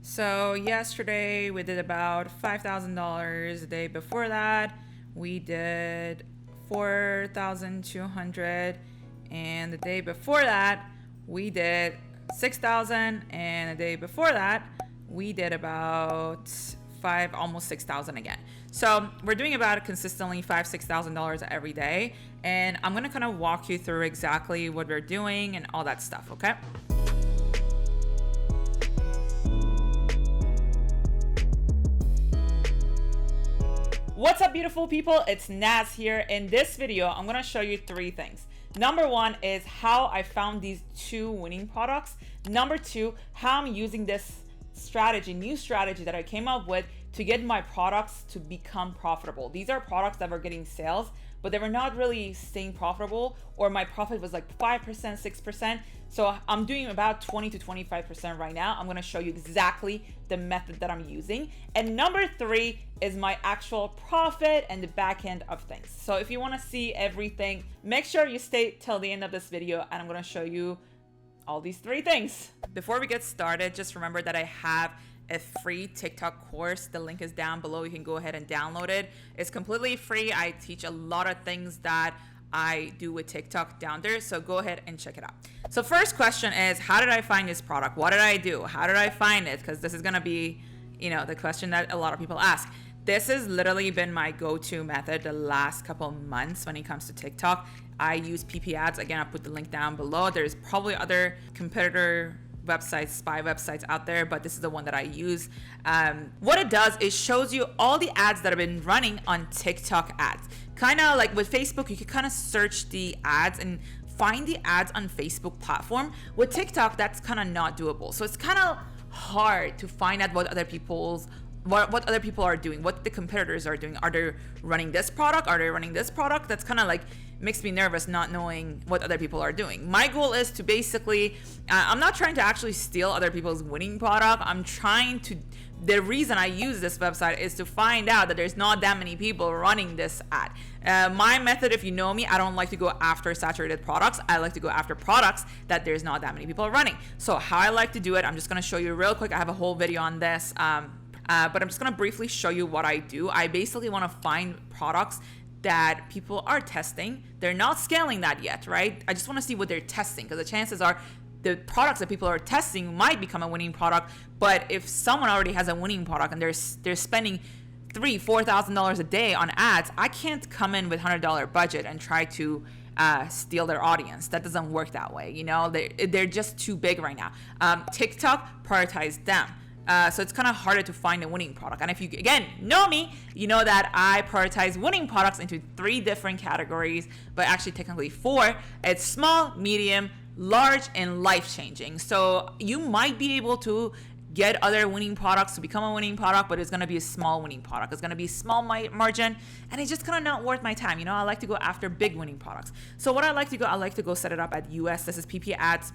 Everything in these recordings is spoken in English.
So yesterday we did about $5,000. The day before that we did 4,200, and the day before that we did 6,000, and the day before that we did about almost 6,000 again. So we're doing about consistently $6,000 every day, and I'm gonna kind of walk you through exactly what we're doing and all that stuff. Okay. What's up, beautiful people? It's Naz here. In this video, I'm gonna show you three things. Number one is how I found these two winning products. Number two, how I'm using this new strategy that I came up with to get my products to become profitable. These are products that were getting sales, but they were not really staying profitable, or my profit was like 5%, 6%. So I'm doing about 20 to 25% right now. I'm gonna show you exactly the method that I'm using. And number three is my actual profit and the back end of things. So if you wanna see everything, make sure you stay till the end of this video, and I'm gonna show you all these three things. Before we get started, just remember that I have a free TikTok course. The link is down below. You can go ahead and download it. It's completely free. I teach a lot of things that I do with TikTok down there. So go ahead and check it out. So first question is, how did I find this product? What did I do? How did I find it? Because this is going to be, the question that a lot of people ask. This has literally been my go-to method the last couple months when it comes to TikTok. I use PP ads. Again, I'll put the link down below. There's probably other competitor websites, spy websites out there, but this is the one that I use. What it does is shows you all the ads that have been running on TikTok ads. Kind of like with Facebook, you can kind of search the ads and find the ads on Facebook platform. With TikTok, that's kind of not doable. So it's kind of hard to find out what other people are doing, what the competitors are doing. Are they running this product? Are they running this product? That's kind of like makes me nervous not knowing what other people are doing. My goal is to basically, I'm not trying to actually steal other people's winning product. The reason I use this website is to find out that there's not that many people running this ad. My method, if you know me, I don't like to go after saturated products. I like to go after products that there's not that many people running. So how I like to do it, I'm just gonna show you real quick. I have a whole video on this. But I'm just gonna briefly show you what I do. I basically wanna find products that people are testing. They're not scaling that yet, right? I just wanna see what they're testing, because the chances are the products that people are testing might become a winning product. But if someone already has a winning product and they're spending $3,000-$4,000 a day on ads, I can't come in with $100 budget and try to steal their audience. That doesn't work that way. They're just too big right now. TikTok prioritized them. So it's kind of harder to find a winning product. And if you, again, know me, you know that I prioritize winning products into 3 different categories, but actually technically 4. It's small, medium, large, and life-changing. So you might be able to get other winning products to become a winning product, but it's going to be a small winning product. It's going to be small margin, and it's just kind of not worth my time. I like to go after big winning products. So what I like to go set it up at US. This is PP ads.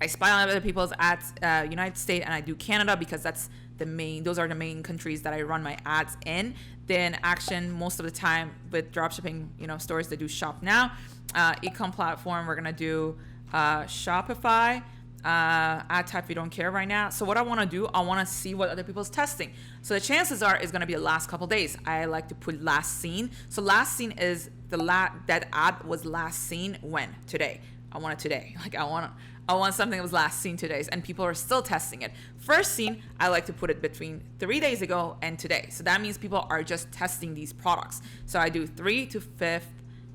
I spy on other people's ads, United States, and I do Canada, because those are the main countries that I run my ads in. Then Action, most of the time with dropshipping, stores that do shop now. Ecom platform, we're gonna do Shopify. Ad type, we don't care right now. So what I wanna do, I wanna see what other people's testing. So the chances are it's gonna be the last couple days. I like to put last seen. So last seen is that ad was last seen when? Today. I want it today. I want something that was last seen today, and people are still testing it. First seen, I like to put it between 3 days ago and today. So that means people are just testing these products. So I do 3 to 5th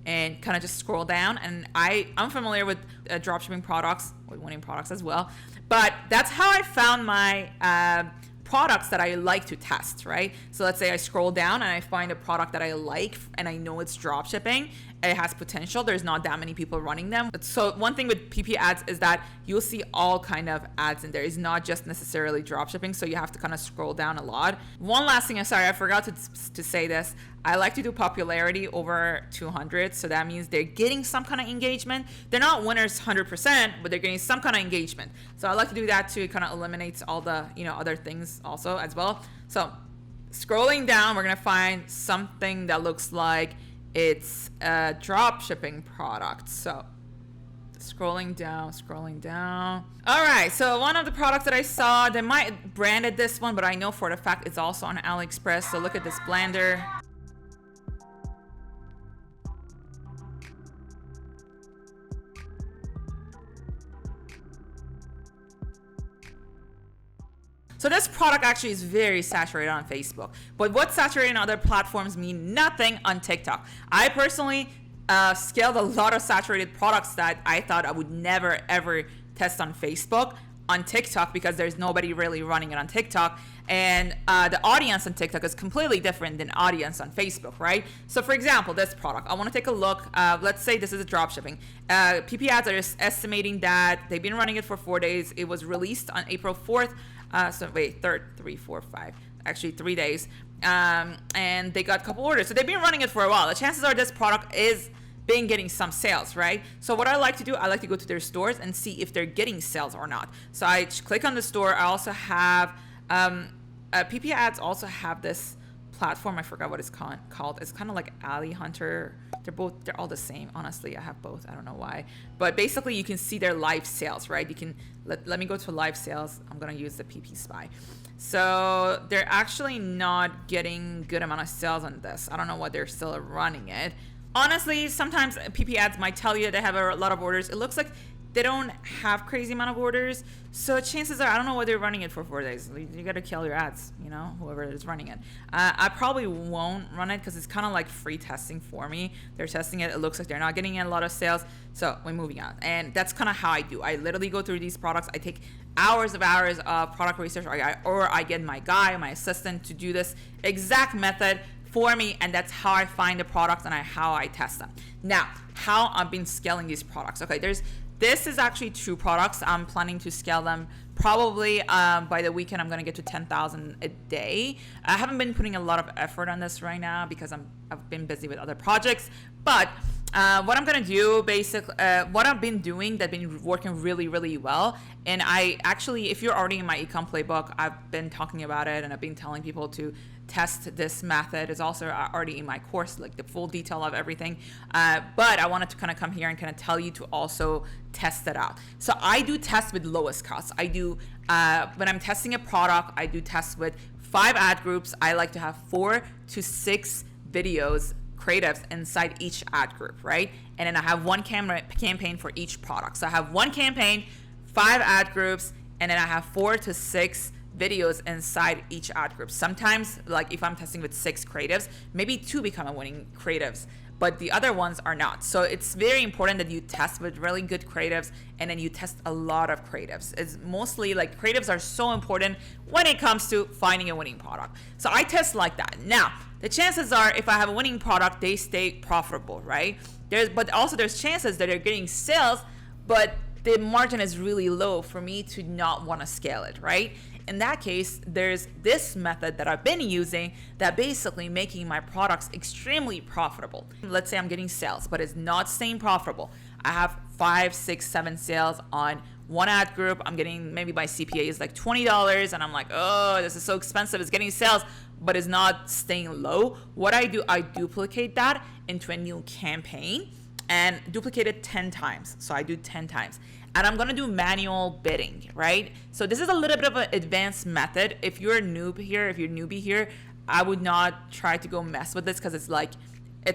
and kind of just scroll down. And I'm familiar with dropshipping products, with winning products as well. But that's how I found my products that I like to test, right? So let's say I scroll down and I find a product that I like and I know it's dropshipping. It has potential. There's not that many people running them. So one thing with PP ads is that you'll see all kind of ads in there. It's not just necessarily dropshipping, so you have to kind of scroll down a lot. One last thing, I'm sorry, I forgot to say this. I like to do popularity over 200, so that means they're getting some kind of engagement. They're not winners 100%, but they're getting some kind of engagement. So I like to do that too. It kind of eliminates all the other things also as well. So scrolling down, we're gonna find something that looks like it's a drop shipping product. So Scrolling down. All right, so one of the products that I saw, they might branded this one, but I know for the fact it's also on AliExpress. So look at this blender. So this product actually is very saturated on Facebook, but what's saturated on other platforms mean nothing on TikTok. I personally scaled a lot of saturated products that I thought I would never ever test on Facebook on TikTok, because there's nobody really running it on TikTok, and the audience on TikTok is completely different than audience on Facebook, right? So for example, this product, I want to take a look. Let's say this is a dropshipping. PP ads are estimating that they've been running it for 4 days. It was released on April 4th. So wait, 3, 4, 5, actually 3 days. And they got a couple orders. So they've been running it for a while. The chances are this product is been getting some sales, right? So what I like to do, I like to go to their stores and see if they're getting sales or not. So I click on the store. I also have, PP ads also have this platform. I forgot what it's called. It's kind of like Ali Hunter. They're all the same. Honestly, I have both. I don't know why. But basically you can see their live sales, right? You can, let me go to live sales. I'm going to use the PP Spy. So they're actually not getting good amount of sales on this. I don't know why they're still running it. Honestly, sometimes PP ads might tell you they have a lot of orders. It looks like they don't have crazy amount of orders. So chances are, I don't know why they're running it for 4 days. You got to kill your ads, you know, whoever is running it. I probably won't run it because it's kind of like free testing for me. They're testing it. It looks like they're not getting a lot of sales. So we're moving on. And that's kind of how I do. I literally go through these products. I take hours of product research, or I get my guy, my assistant to do this exact method for me, and that's how I find the products and how I test them. Now, how I've been scaling these products. Okay, this is actually 2 products. I'm planning to scale them probably by the weekend. I'm gonna get to 10,000 a day. I haven't been putting a lot of effort on this right now because I've been busy with other projects. But what I'm gonna do, basically, what I've been doing that's been working really, really well, and I actually, if you're already in my ecom playbook, I've been talking about it and I've been telling people to test this method. Is also already in my course, like the full detail of everything. But I wanted to kind of come here and kind of tell you to also test it out. So I do test with lowest cost. I do, when I'm testing a product, I do test with 5 ad groups. I like to have 4 to 6 videos, creatives inside each ad group, right? And then I have one campaign for each product. So I have one campaign, 5 ad groups, and then I have 4 to 6 videos inside each ad group. Sometimes, like if I'm testing with 6 creatives, maybe 2 become a winning creatives, but the other ones are not. So it's very important that you test with really good creatives, and then you test a lot of creatives. It's mostly like creatives are so important when it comes to finding a winning product. So I test like that. Now, the chances are if I have a winning product, they stay profitable, right? But also there's chances that they're getting sales, but the margin is really low for me to not want to scale it, right? In that case, there's this method that I've been using that basically making my products extremely profitable. Let's say I'm getting sales, but it's not staying profitable. I have 5, 6, 7 sales on one ad group. I'm getting, maybe my CPA is like $20, and I'm like, oh, this is so expensive. It's getting sales, but it's not staying low. What I do, I duplicate that into a new campaign and duplicate it 10 times. So I do 10 times. And I'm gonna do manual bidding, right? So this is a little bit of an advanced method. If you're a noob here, if you're a newbie here, I would not try to go mess with this because it's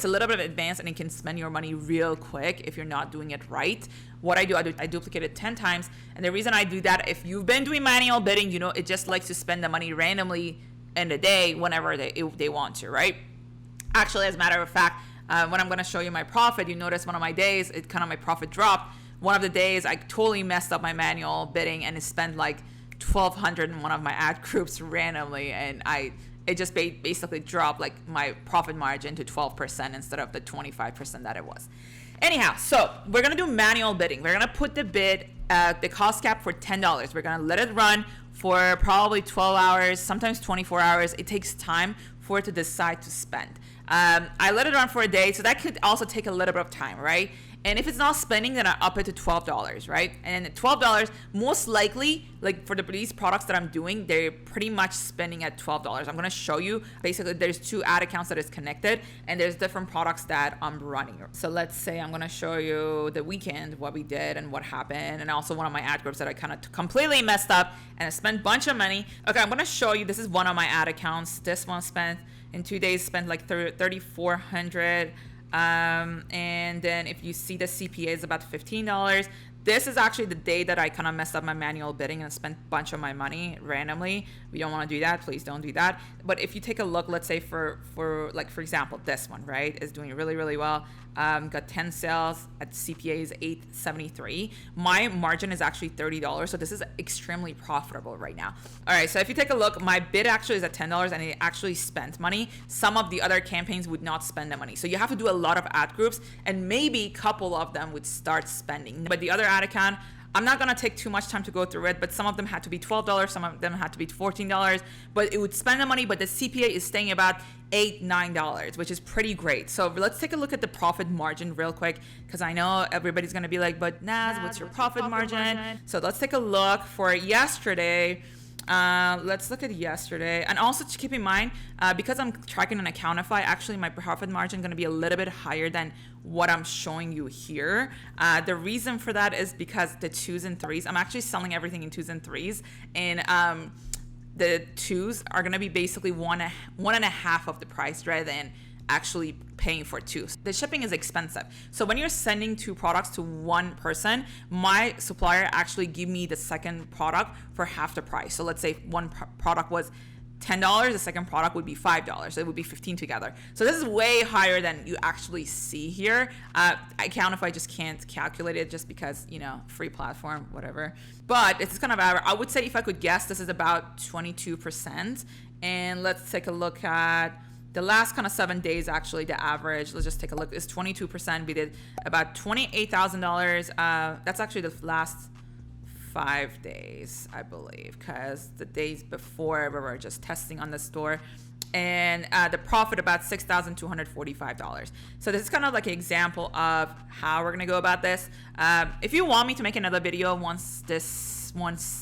a little bit advanced and it can spend your money real quick if you're not doing it right. What I do, I duplicate it 10 times. And the reason I do that, if you've been doing manual bidding, you know, it just likes to spend the money randomly in the day whenever they want to, right? Actually, as a matter of fact, when I'm gonna show you my profit, you notice one of my days, my profit dropped. One of the days I totally messed up my manual bidding and it spent like $1,200 in one of my ad groups randomly, and it just basically dropped like my profit margin to 12% instead of the 25% that it was. Anyhow, so we're gonna do manual bidding. We're gonna put the bid, the cost cap for $10. We're gonna let it run for probably 12 hours, sometimes 24 hours. It takes time for it to decide to spend. I let it run for a day, so that could also take a little bit of time, right? And if it's not spending, then I up it to $12, right? And $12, most likely, like for these products that I'm doing, they're pretty much spending at $12. I'm gonna show you, basically there's 2 ad accounts that is connected, and there's different products that I'm running. So let's say I'm gonna show you the weekend, what we did and what happened, and also one of my ad groups that I kind of completely messed up and I spent a bunch of money. Okay, I'm gonna show you, this is one of my ad accounts. This one spent, in 2 days, spent like $3,400. And then if you see the CPA is about $15. This is actually the day that I kind of messed up my manual bidding and spent a bunch of my money randomly. We don't want to do that. Please don't do that. But if you take a look, let's say for example, this one, right, is doing really, really well. Got 10 sales at CPA is $873. My margin is actually $30. So this is extremely profitable right now. All right. So if you take a look, my bid actually is at $10 and it actually spent money. Some of the other campaigns would not spend the money. So you have to do a lot of ad groups and maybe a couple of them would start spending. But the other ad account, I'm not gonna take too much time to go through it, but some of them had to be $12, some of them had to be $14, but it would spend the money, but the CPA is staying about $8, $9, which is pretty great. So let's take a look at the profit margin real quick, because I know everybody's gonna be like, but Naz, what's your profit margin? So let's take a look for yesterday. Let's look at yesterday, and also to keep in mind, because I'm tracking on Accountify, actually my profit margin is going to be a little bit higher than what I'm showing you here. The reason for that is because the 2s and 3s, I'm actually selling everything in 2s and 3s, and the 2s are going to be basically one and a half of the price rather than actually paying for 2. The shipping is expensive. So when you're sending 2 products to one person, my supplier actually give me the second product for half the price. So let's say one product was $10, the second product would be $5. So it would be 15 together. So this is way higher than you actually see here. Accountify just can't calculate it just because, you know, free platform, whatever. But it's kind of average. I would say if I could guess, this is about 22%. And let's take a look at the last kind of 7 days, actually, the average, let's just take a look, is 22%. We did about $28,000. That's actually the last 5 days, I believe, because the days before we were just testing on the store. And the profit about $6,245. So this is kind of like an example of how we're gonna go about this. If you want me to make another video once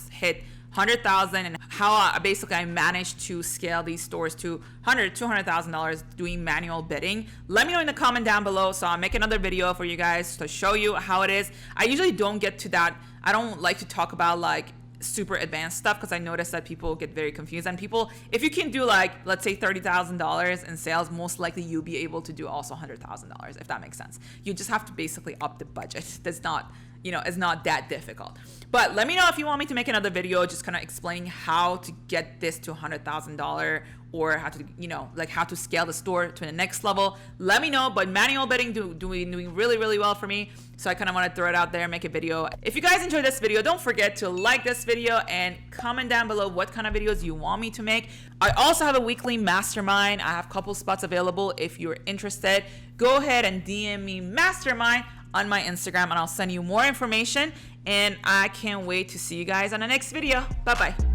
hit 100,000 and how I managed to scale these stores to $200,000 doing manual bidding, let me know in the comment down below, so I'll make another video for you guys to show you how it is. I usually don't get to that. I don't like to talk about like super advanced stuff because I notice that people get very confused, and people, if you can do like, let's say $30,000 in sales, most likely you'll be able to do also $100,000, if that makes sense. You just have to basically up the budget. That's not, you know, it's not that difficult. But let me know if you want me to make another video just kind of explaining how to get this to $100,000 or how to, you know, like how to scale the store to the next level. Let me know. But manual bidding doing really, really well for me. So I kind of want to throw it out there, make a video. If you guys enjoyed this video, don't forget to like this video and comment down below what kind of videos you want me to make. I also have a weekly mastermind. I have a couple spots available. If you're interested, go ahead and DM me mastermind on my Instagram and I'll send you more information. And I can't wait to see you guys on the next video. Bye-bye.